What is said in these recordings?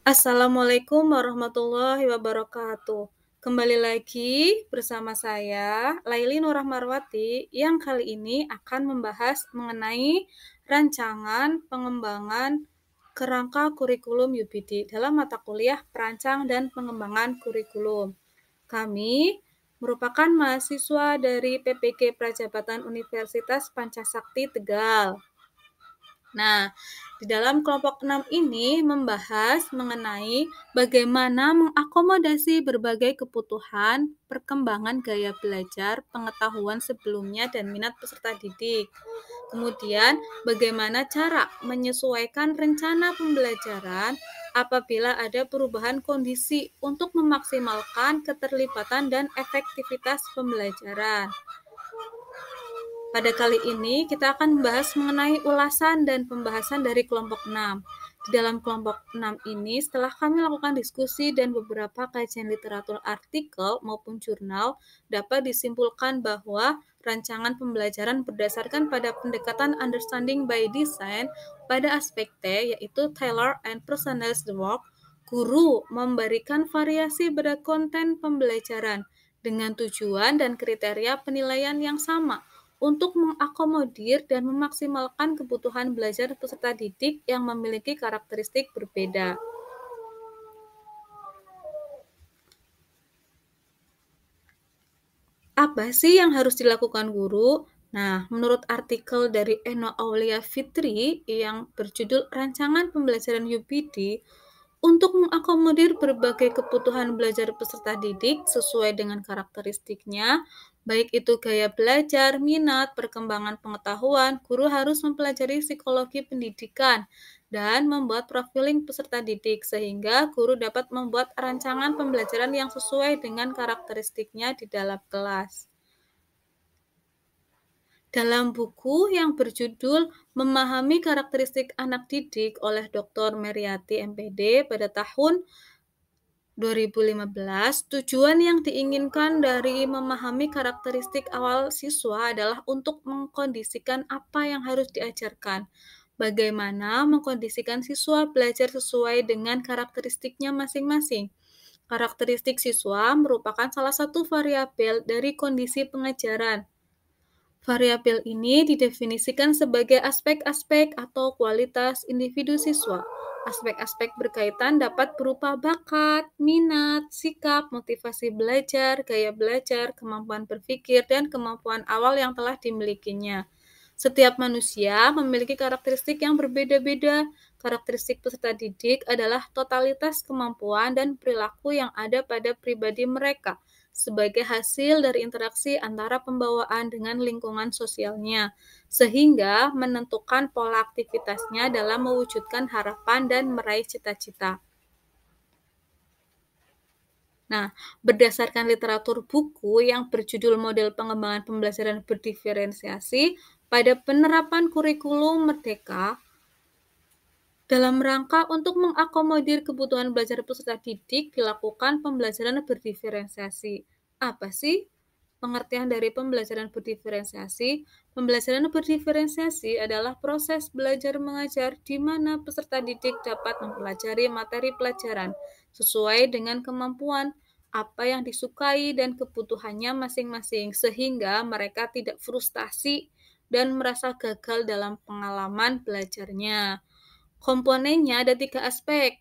Assalamualaikum warahmatullahi wabarakatuh. Kembali lagi bersama saya, Laili Nurah Marwati, yang kali ini akan membahas mengenai rancangan pengembangan kerangka kurikulum UPD dalam mata kuliah perancang dan pengembangan kurikulum. Kami merupakan mahasiswa dari PPG Prajabatan Universitas Pancasakti Tegal. Nah, di dalam kelompok 6 ini membahas mengenai bagaimana mengakomodasi berbagai kebutuhan, perkembangan gaya belajar, pengetahuan sebelumnya, dan minat peserta didik. Kemudian, bagaimana cara menyesuaikan rencana pembelajaran apabila ada perubahan kondisi untuk memaksimalkan keterlibatan dan efektivitas pembelajaran. Pada kali ini kita akan membahas mengenai ulasan dan pembahasan dari kelompok 6. Di dalam kelompok 6 ini, setelah kami lakukan diskusi dan beberapa kajian literatur artikel maupun jurnal, dapat disimpulkan bahwa rancangan pembelajaran berdasarkan pada pendekatan understanding by design pada aspek T, yaitu tailor and personalize the work, guru memberikan variasi pada konten pembelajaran dengan tujuan dan kriteria penilaian yang sama untuk mengakomodir dan memaksimalkan kebutuhan belajar peserta didik yang memiliki karakteristik berbeda. Apa sih yang harus dilakukan guru? Nah, menurut artikel dari Eno Aulia Fitri yang berjudul Rancangan Pembelajaran UPD, untuk mengakomodir berbagai kebutuhan belajar peserta didik sesuai dengan karakteristiknya, baik itu gaya belajar, minat, perkembangan pengetahuan, guru harus mempelajari psikologi pendidikan dan membuat profiling peserta didik sehingga guru dapat membuat rancangan pembelajaran yang sesuai dengan karakteristiknya di dalam kelas. Dalam buku yang berjudul Memahami Karakteristik Anak Didik oleh Dr. Meriati MPD pada tahun 2015, tujuan yang diinginkan dari memahami karakteristik awal siswa adalah untuk mengkondisikan apa yang harus diajarkan. Bagaimana mengkondisikan siswa belajar sesuai dengan karakteristiknya masing-masing. Karakteristik siswa merupakan salah satu variabel dari kondisi pengajaran. Variabel ini didefinisikan sebagai aspek-aspek atau kualitas individu siswa. Aspek-aspek berkaitan dapat berupa bakat, minat, sikap, motivasi belajar, gaya belajar, kemampuan berpikir, dan kemampuan awal yang telah dimilikinya. Setiap manusia memiliki karakteristik yang berbeda-beda. Karakteristik peserta didik adalah totalitas kemampuan dan perilaku yang ada pada pribadi mereka sebagai hasil dari interaksi antara pembawaan dengan lingkungan sosialnya, sehingga menentukan pola aktivitasnya dalam mewujudkan harapan dan meraih cita-cita. Nah, berdasarkan literatur buku yang berjudul Model Pengembangan Pembelajaran Berdiferensiasi pada penerapan kurikulum Merdeka, dalam rangka untuk mengakomodir kebutuhan belajar peserta didik dilakukan pembelajaran berdiferensiasi. Apa sih pengertian dari pembelajaran berdiferensiasi? Pembelajaran berdiferensiasi adalah proses belajar mengajar di mana peserta didik dapat mempelajari materi pelajaran sesuai dengan kemampuan, apa yang disukai dan kebutuhannya masing-masing, sehingga mereka tidak frustasi dan merasa gagal dalam pengalaman belajarnya. Komponennya ada 3 aspek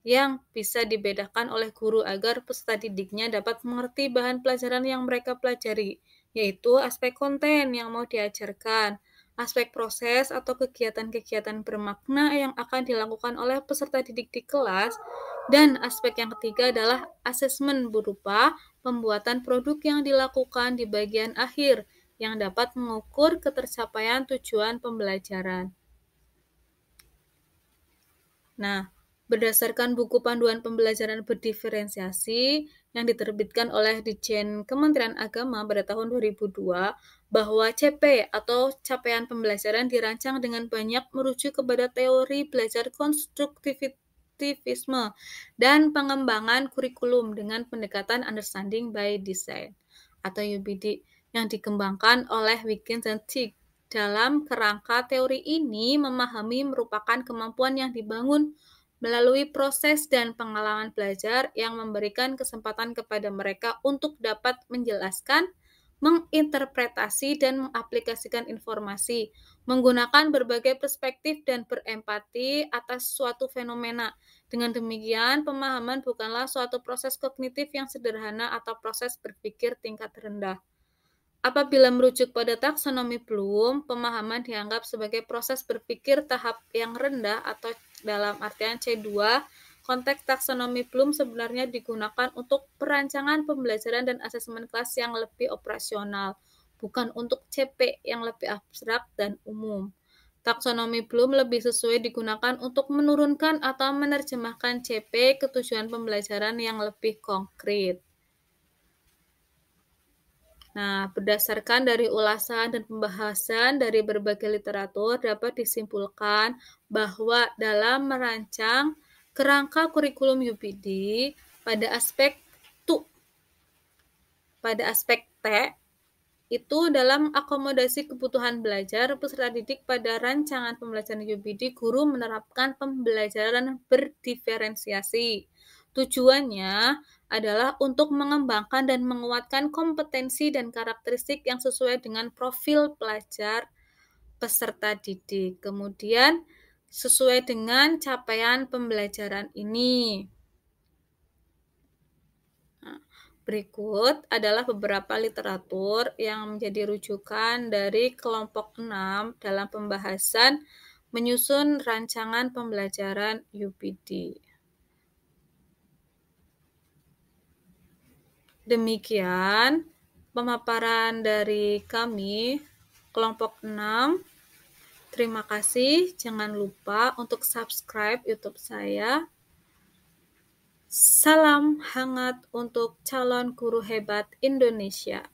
yang bisa dibedakan oleh guru agar peserta didiknya dapat mengerti bahan pelajaran yang mereka pelajari, yaitu aspek konten yang mau diajarkan, aspek proses atau kegiatan-kegiatan bermakna yang akan dilakukan oleh peserta didik di kelas, dan aspek yang ketiga adalah asesmen berupa pembuatan produk yang dilakukan di bagian akhir yang dapat mengukur ketercapaian tujuan pembelajaran. Nah, berdasarkan buku panduan pembelajaran berdiferensiasi yang diterbitkan oleh Ditjen Kementerian Agama pada tahun 2002, bahwa CP atau capaian pembelajaran dirancang dengan banyak merujuk kepada teori belajar konstruktivisme dan pengembangan kurikulum dengan pendekatan understanding by design atau UBD yang dikembangkan oleh Wiggins dan Tick. Dalam kerangka teori ini, memahami merupakan kemampuan yang dibangun melalui proses dan pengalaman belajar yang memberikan kesempatan kepada mereka untuk dapat menjelaskan, menginterpretasi, dan mengaplikasikan informasi, menggunakan berbagai perspektif dan berempati atas suatu fenomena. Dengan demikian, pemahaman bukanlah suatu proses kognitif yang sederhana atau proses berpikir tingkat rendah. Apabila merujuk pada taksonomi Bloom, pemahaman dianggap sebagai proses berpikir tahap yang rendah atau dalam artian C2, konteks taksonomi Bloom sebenarnya digunakan untuk perancangan pembelajaran dan asesmen kelas yang lebih operasional, bukan untuk CP yang lebih abstrak dan umum. Taksonomi Bloom lebih sesuai digunakan untuk menurunkan atau menerjemahkan CP ke tujuan pembelajaran yang lebih konkret. Nah, berdasarkan dari ulasan dan pembahasan dari berbagai literatur dapat disimpulkan bahwa dalam merancang kerangka kurikulum UPD pada aspek T itu dalam akomodasi kebutuhan belajar peserta didik pada rancangan pembelajaran UPD, guru menerapkan pembelajaran berdiferensiasi. Tujuannya adalah untuk mengembangkan dan menguatkan kompetensi dan karakteristik yang sesuai dengan profil pelajar peserta didik. Kemudian sesuai dengan capaian pembelajaran ini. Berikut adalah beberapa literatur yang menjadi rujukan dari kelompok 6 dalam pembahasan menyusun rancangan pembelajaran UPD. Demikian pemaparan dari kami, kelompok 6. Terima kasih. Jangan lupa untuk subscribe YouTube saya. Salam hangat untuk calon guru hebat Indonesia.